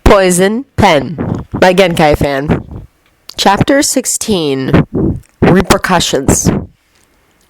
Poison Pen by Genkai Fan. Chapter 16. Repercussions.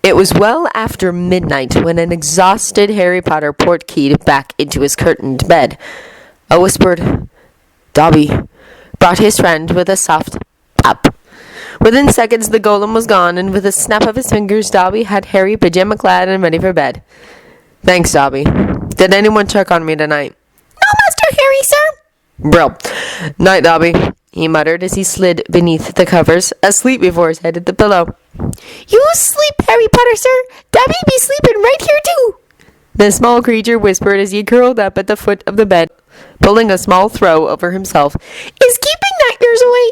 It was well after midnight when an exhausted Harry Potter port-keyed back into his curtained bed. A whispered, "Dobby," brought his friend with a soft pop. Within seconds the golem was gone, and with a snap of his fingers Dobby had Harry pajama-clad and ready for bed. "Thanks, Dobby. Did anyone check on me tonight?" "No, Master Harry, sir." "Brill. Night, Dobby," he muttered as he slid beneath the covers, asleep before his head hit the pillow. "You sleep, Harry Potter, sir. Dobby be sleeping right here, too," the small creature whispered as he curled up at the foot of the bed, pulling a small throw over himself. "Is keeping nightmares away."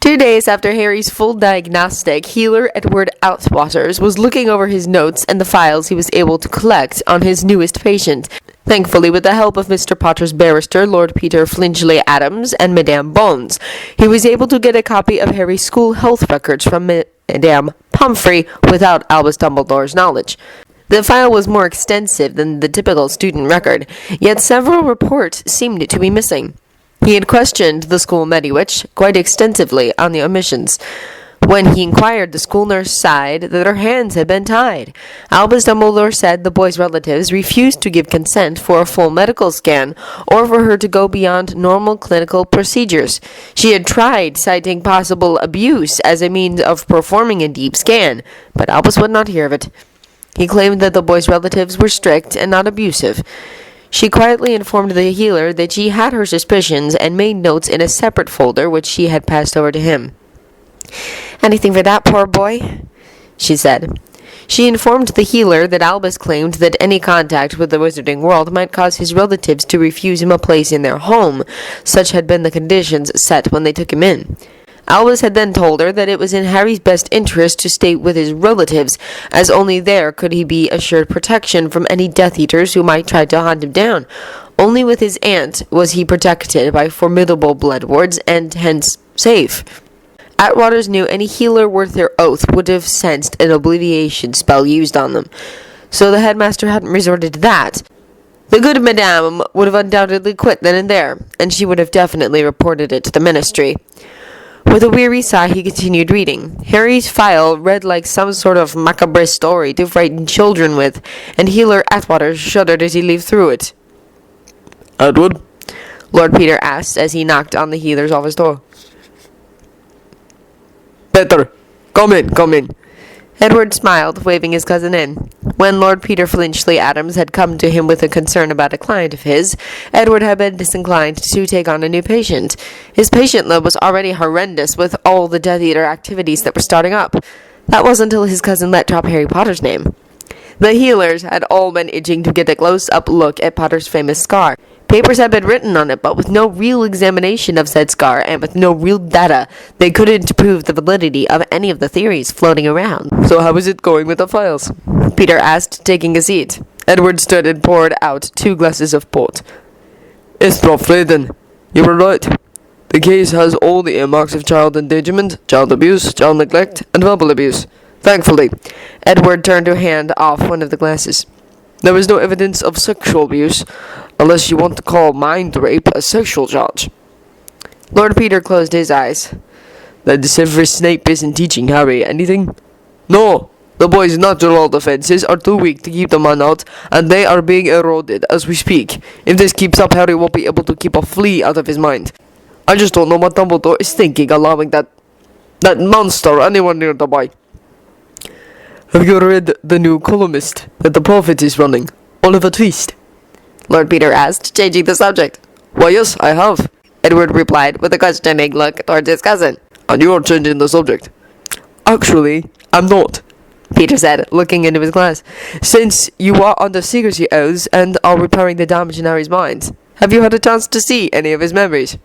2 days after Harry's full diagnostic, healer Edward Outwaters was looking over his notes and the files he was able to collect on his newest patient. Thankfully, with the help of Mr. Potter's barrister, Lord Peter Flingley Adams, and Madame Bones, he was able to get a copy of Harry's school health records from Madame Pomfrey without Albus Dumbledore's knowledge. The file was more extensive than the typical student record, yet several reports seemed to be missing. He had questioned the school mediwitch quite extensively on the omissions. When he inquired, the school nurse sighed that her hands had been tied. Albus Dumbledore said the boy's relatives refused to give consent for a full medical scan or for her to go beyond normal clinical procedures. She had tried citing possible abuse as a means of performing a deep scan, but Albus would not hear of it. He claimed that the boy's relatives were strict and not abusive. She quietly informed the healer that she had her suspicions and made notes in a separate folder which she had passed over to him. "Anything for that poor boy?" she said. She informed the healer that Albus claimed that any contact with the wizarding world might cause his relatives to refuse him a place in their home. Such had been the conditions set when they took him in. Albus had then told her that it was in Harry's best interest to stay with his relatives, as only there could he be assured protection from any Death Eaters who might try to hunt him down. Only with his aunt was he protected by formidable blood wards, and hence safe. Atwaters knew any healer worth their oath would have sensed an obliviation spell used on them, so the headmaster hadn't resorted to that. The good madame would have undoubtedly quit then and there, and she would have definitely reported it to the ministry. With a weary sigh, he continued reading. Harry's file read like some sort of macabre story to frighten children with, and healer Atwater shuddered as he leafed through it. "Edward?" Lord Peter asked as he knocked on the healer's office door. "Peter, come in. Edward smiled, waving his cousin in. When Lord Peter Flingley Adams had come to him with a concern about a client of his, Edward had been disinclined to take on a new patient. His patient load was already horrendous with all the Death Eater activities that were starting up. That was until his cousin let drop Harry Potter's name. The healers had all been itching to get a close-up look at Potter's famous scar. Papers had been written on it, but with no real examination of said scar, and with no real data, they couldn't prove the validity of any of the theories floating around. "So how is it going with the files?" Peter asked, taking a seat. Edward stood and poured out 2 glasses of port. "It's rough, then. You were right. The case has all the earmarks of child endangerment, child abuse, child neglect, and verbal abuse. Thankfully." Edward turned to hand off one of the glasses. "There is no evidence of sexual abuse, unless you want to call mind rape a sexual charge." Lord Peter closed his eyes. "That Severus Snape isn't teaching Harry anything?" "No. The boy's natural defenses are too weak to keep the man out, and they are being eroded as we speak. If this keeps up, Harry won't be able to keep a flea out of his mind. I just don't know what Dumbledore is thinking, allowing that monster anywhere near the boy." "Have you read the new columnist that the Prophet is running, Oliver Twist?" Lord Peter asked, changing the subject. "Why, yes, I have," Edward replied with a questioning look towards his cousin. "And you are changing the subject." "Actually, I'm not," Peter said, looking into his glass. "Since you are under secrecy oaths and are repairing the damage in Harry's mind, have you had a chance to see any of his memories?"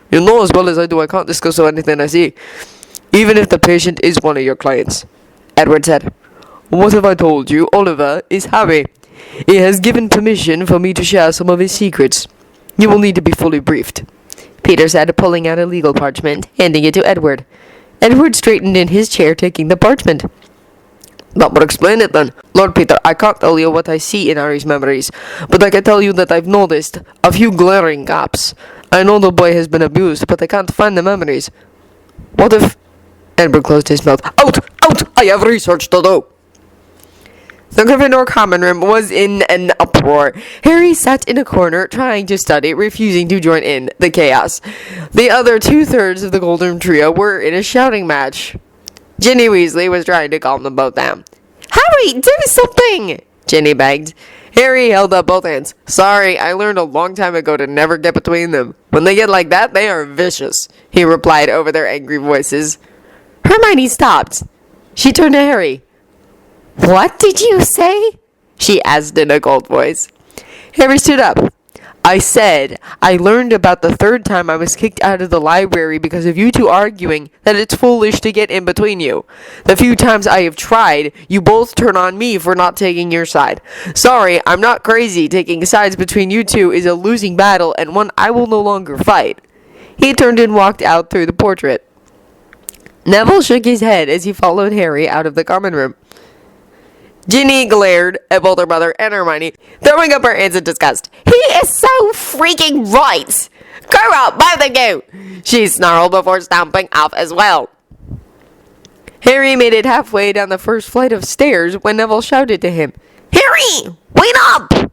"You know as well as I do I can't discuss anything I see, even if the patient is one of your clients," Edward said. "What have I told you? Oliver is Harry. He has given permission for me to share some of his secrets. You will need to be fully briefed," Peter said, pulling out a legal parchment, handing it to Edward. Edward straightened in his chair, taking the parchment. That would explain it then. Lord Peter, I can't tell you what I see in Harry's memories, but I can tell you that I've noticed a few glaring gaps. I know the boy has been abused, but I can't find the memories. What if... Edward closed his mouth. Out! Out! I have research to do! The Gryffindor common room was in an uproar. Harry sat in a corner, trying to study, refusing to join in the chaos. The other 2/3 of the Golden Trio were in a shouting match. Ginny Weasley was trying to calm them both down. Harry, do something! Ginny begged. Harry held up both hands. Sorry, I learned a long time ago to never get between them. When they get like that, they are vicious, he replied over their angry voices. Hermione stopped. She turned to Harry. What did you say? She asked in a cold voice. Harry stood up. I said I learned about the 3rd time I was kicked out of the library because of you two arguing that it's foolish to get in between you. The few times I have tried, you both turn on me for not taking your side. Sorry, I'm not crazy. Taking sides between you two is a losing battle and one I will no longer fight. He turned and walked out through the portrait. Neville shook his head as he followed Harry out of the common room. Ginny glared at both her mother and Hermione, throwing up her hands in disgust. He is so freaking right! Grow up, both of you! She snarled before stomping off as well. Harry made it halfway down the first flight of stairs when Neville shouted to him. Harry, wait up!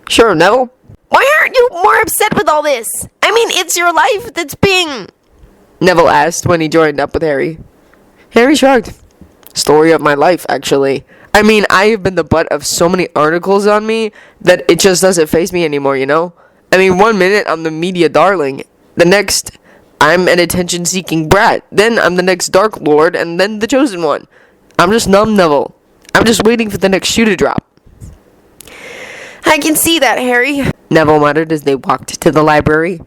Sure, Neville. Why aren't you more upset with all this? I mean, it's your life that's being... Neville asked when he joined up with Harry. Harry shrugged. Story of my life, actually. I mean, I have been the butt of so many articles on me that it just doesn't faze me anymore, you know? I mean, 1 minute I'm the media darling. The next, I'm an attention-seeking brat. Then I'm the next Dark Lord, and then the Chosen One. I'm just numb, Neville. I'm just waiting for the next shoe to drop. I can see that, Harry, Neville muttered as they walked to the library.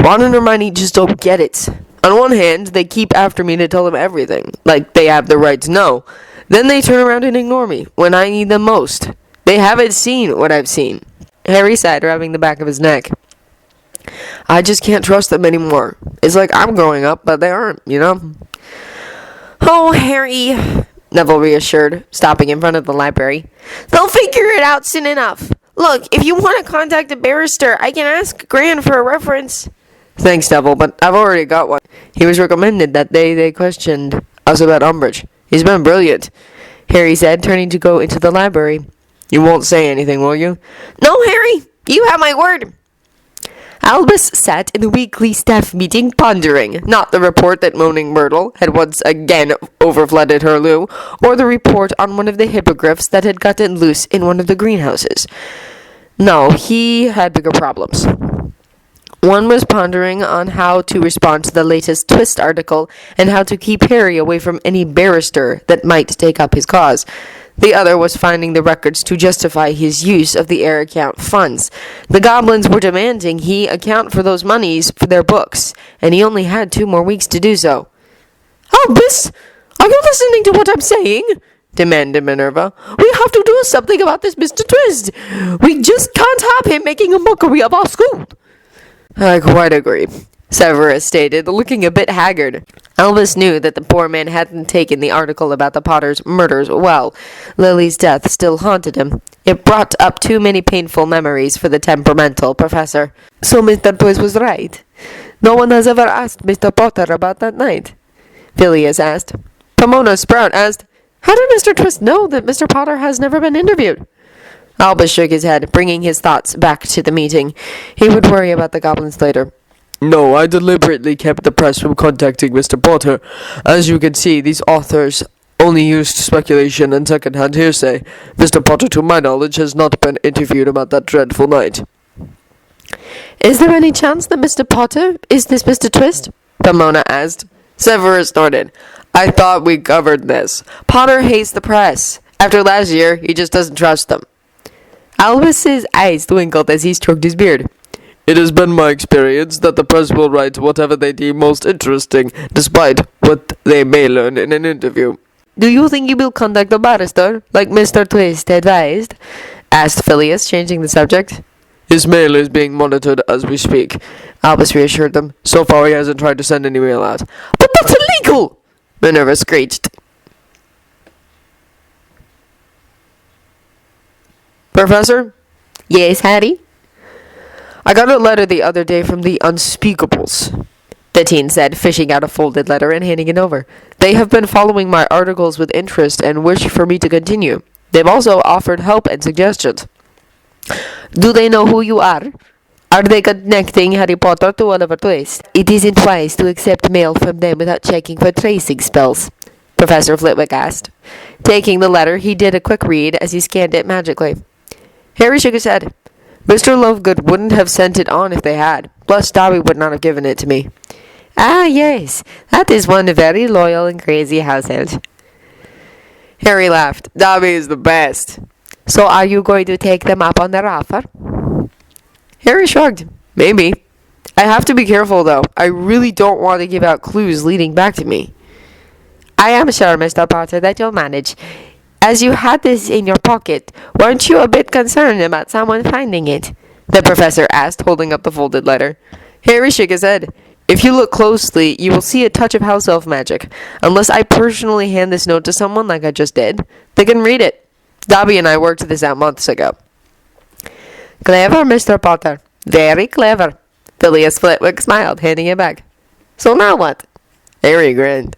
Ron and Hermione just don't get it. On one hand, they keep after me to tell them everything, like they have the right to know. Then they turn around and ignore me when I need them most. They haven't seen what I've seen. Harry sighed, rubbing the back of his neck. I just can't trust them anymore. It's like I'm growing up, but they aren't, you know? Oh, Harry, Neville reassured, stopping in front of the library. They'll figure it out soon enough. Look, if you want to contact a barrister, I can ask Gran for a reference. Thanks, Neville, but I've already got one. He was recommended that they questioned us about Umbridge. He's been brilliant, Harry said, turning to go into the library. You won't say anything, will you? No, Harry, you have my word. Albus sat in the weekly staff meeting pondering, not the report that Moaning Myrtle had once again overflooded her loo, or the report on one of the hippogriffs that had gotten loose in one of the greenhouses. No, he had bigger problems. One was pondering on how to respond to the latest Twist article and how to keep Harry away from any barrister that might take up his cause. The other was finding the records to justify his use of the heir account funds. The goblins were demanding he account for those monies for their books, and he only had 2 more weeks to do so. Albus, are you listening to what I'm saying? Demanded Minerva. We have to do something about this Mr. Twist. We just can't have him making a mockery of our school. I quite agree, Severus stated, looking a bit haggard. Albus knew that the poor man hadn't taken the article about the Potters' murders well. Lily's death still haunted him. It brought up too many painful memories for the temperamental professor. So Mr. Twist was right. No one has ever asked Mr. Potter about that night, Phileas asked. Pomona Sprout asked, how did Mr. Twist know that Mr. Potter has never been interviewed? Albus shook his head, bringing his thoughts back to the meeting. He would worry about the goblins later. No, I deliberately kept the press from contacting Mr. Potter. As you can see, these authors only used speculation and second-hand hearsay. Mr. Potter, to my knowledge, has not been interviewed about that dreadful night. Is there any chance that Mr. Potter is this Mr. Twist? Pomona asked. Severus snorted. I thought we covered this. Potter hates the press. After last year, he just doesn't trust them. Albus's eyes twinkled as he stroked his beard. It has been my experience that the press will write whatever they deem most interesting, despite what they may learn in an interview. Do you think you will contact a barrister, like Mr. Twist advised? Asked Phileas, changing the subject. His mail is being monitored as we speak, Albus reassured them. So far he hasn't tried to send any mail out. But that's illegal! Minerva screeched. Professor? Yes, Harry? I got a letter the other day from the Unspeakables, the teen said, fishing out a folded letter and handing it over. They have been following my articles with interest and wish for me to continue. They've also offered help and suggestions. Do they know who you are? Are they connecting Harry Potter to Oliver Twist? It isn't wise to accept mail from them without checking for tracing spells, Professor Flitwick asked. Taking the letter, he did a quick read as he scanned it magically. Harry shook his head. Mr. Lovegood wouldn't have sent it on if they had. Plus, Dobby would not have given it to me. Ah, yes, that is one very loyal and crazy household. Harry laughed. Dobby is the best. So are you going to take them up on their offer? Harry shrugged. Maybe. I have to be careful, though. I really don't want to give out clues leading back to me. I am sure, Mr. Potter, that you'll manage. As you had this in your pocket, weren't you a bit concerned about someone finding it? The professor asked, holding up the folded letter. Harry shook his head. If you look closely, you will see a touch of house elf magic. Unless I personally hand this note to someone like I just did, they can read it. Dobby and I worked this out months ago. Clever, Mr. Potter. Very clever. Phileas Flitwick smiled, handing it back. So now what? Harry grinned.